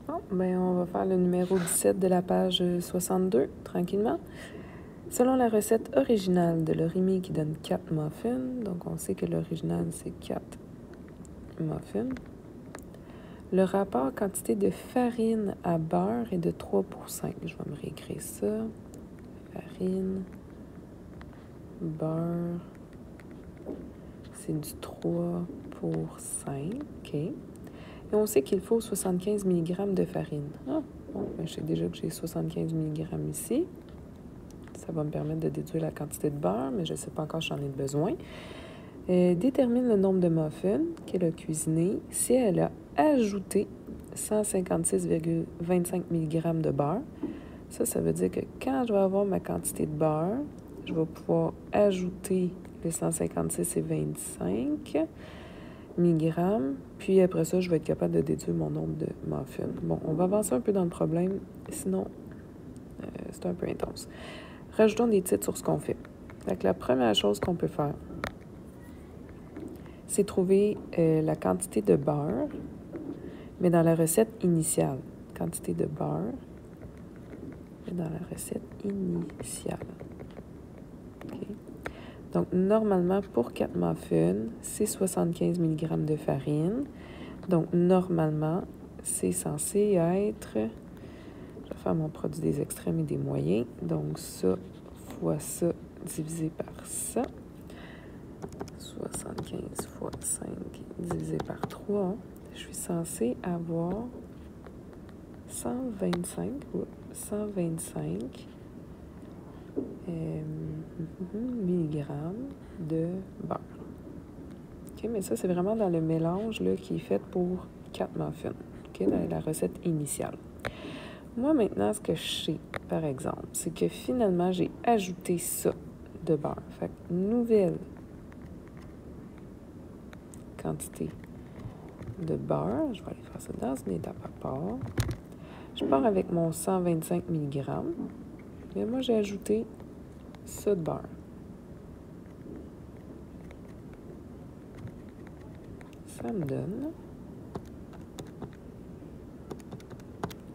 Bon, ben on va faire le numéro 17 de la page 62, tranquillement. Selon la recette originale de l'orimi qui donne 4 muffins, donc on sait que l'original c'est 4 muffins, le rapport quantité de farine à beurre est de 3 pour 5. Je vais me réécrire ça. Farine, beurre, c'est du 3 pour 5, OK. Et on sait qu'il faut 75 mg de farine. Ah, bon, ben je sais déjà que j'ai 75 mg ici. Ça va me permettre de déduire la quantité de beurre, mais je ne sais pas encore si j'en ai besoin. Détermine le nombre de muffins qu'elle a cuisiné si elle a ajouté 156,25 mg de beurre. Ça veut dire que quand je vais avoir ma quantité de beurre, je vais pouvoir ajouter les 156,25 mg, puis après ça, je vais être capable de déduire mon nombre de muffins. Bon, on va avancer un peu dans le problème, sinon c'est un peu intense. Rajoutons des titres sur ce qu'on fait. Donc, la première chose qu'on peut faire, c'est trouver la quantité de beurre, mais dans la recette initiale. Quantité de beurre, mais dans la recette initiale. Okay. Donc, normalement, pour 4 muffins, c'est 75 mg de farine. Donc, normalement, c'est censé être... Je vais faire mon produit des extrêmes et des moyens. Donc, ça fois ça divisé par ça. 75 fois 5 divisé par 3. Je suis censée avoir 125 milligrammes de beurre. OK, mais ça, c'est vraiment dans le mélange là, qui est fait pour 4 muffins, OK, dans la recette initiale. Moi, maintenant, ce que je sais, par exemple, c'est que finalement, j'ai ajouté ça de beurre. Fait que nouvelle quantité de beurre. Je vais aller faire ça dans une étape à part. Je pars avec mon 125 mg. Mais moi, j'ai ajouté ça de beurre. Ça me donne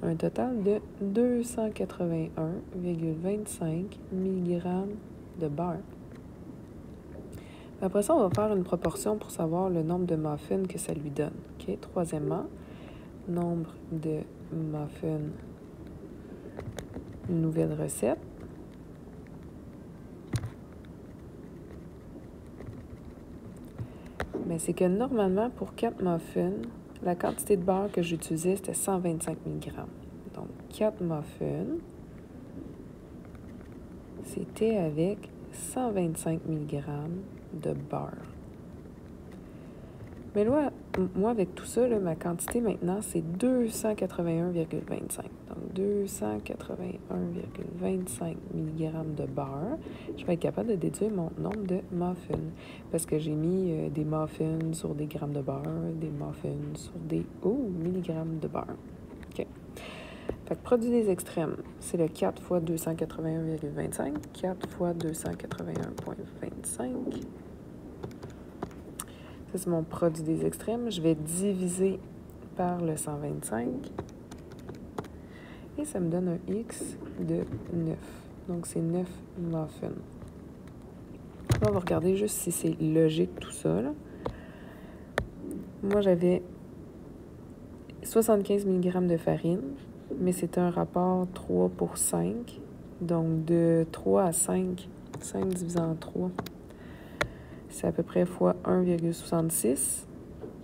un total de 281,25 mg de beurre. Après ça, on va faire une proportion pour savoir le nombre de muffins que ça lui donne. OK? Troisièmement, nombre de muffins, une nouvelle recette. Mais c'est que normalement, pour 4 muffins, la quantité de beurre que j'utilisais, c'était 125 mg. Donc, 4 muffins, c'était avec 125 mg de beurre. Mais là, moi, avec tout ça, là, ma quantité maintenant, c'est 281,25. Donc, 281,25 mg de beurre. Je vais être capable de déduire mon nombre de muffins. Parce que j'ai mis des muffins sur des grammes de beurre, des muffins sur des milligrammes de beurre. OK. Fait que produit des extrêmes, c'est le 4 fois 281,25. 4 fois 281,25. Ça, c'est mon produit des extrêmes. Je vais diviser par le 125. Et ça me donne un X de 9. Donc, c'est 9 muffins. Là, on va regarder juste si c'est logique tout ça, là. Moi, j'avais 75 mg de farine, mais c'est un rapport 3 pour 5. Donc, de 3 à 5, 5 divisé en 3, c'est à peu près fois 1,66.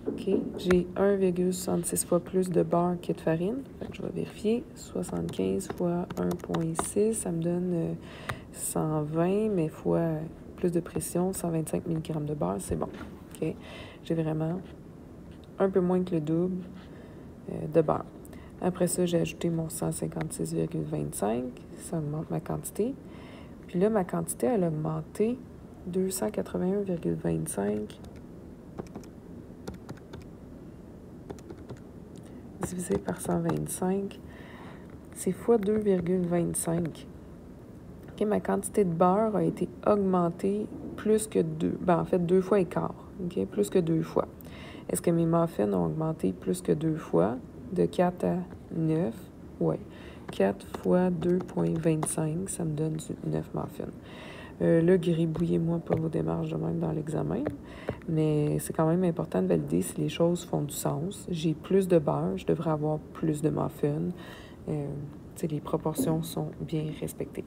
OK. J'ai 1,66 fois plus de beurre que de farine. Fait que je vais vérifier. 75 fois 1,6, ça me donne 120, mais fois plus de pression, 125 mg de beurre, c'est bon. OK. J'ai vraiment un peu moins que le double de beurre. Après ça, j'ai ajouté mon 156,25. Ça augmente ma quantité. Puis là, ma quantité, elle a augmenté 281,25 divisé par 125, c'est fois 2,25. OK, ma quantité de beurre a été augmentée plus que 2. En fait, 2 fois et quart. OK, plus que 2 fois. Est-ce que mes muffins ont augmenté plus que 2 fois? de 4 à 9. Ouais. 4 fois 2,25, ça me donne du 9 muffins. Là, gribouillez-moi pas vos démarches de même dans l'examen, mais c'est quand même important de valider si les choses font du sens. J'ai plus de beurre, je devrais avoir plus de muffins. Les proportions sont bien respectées.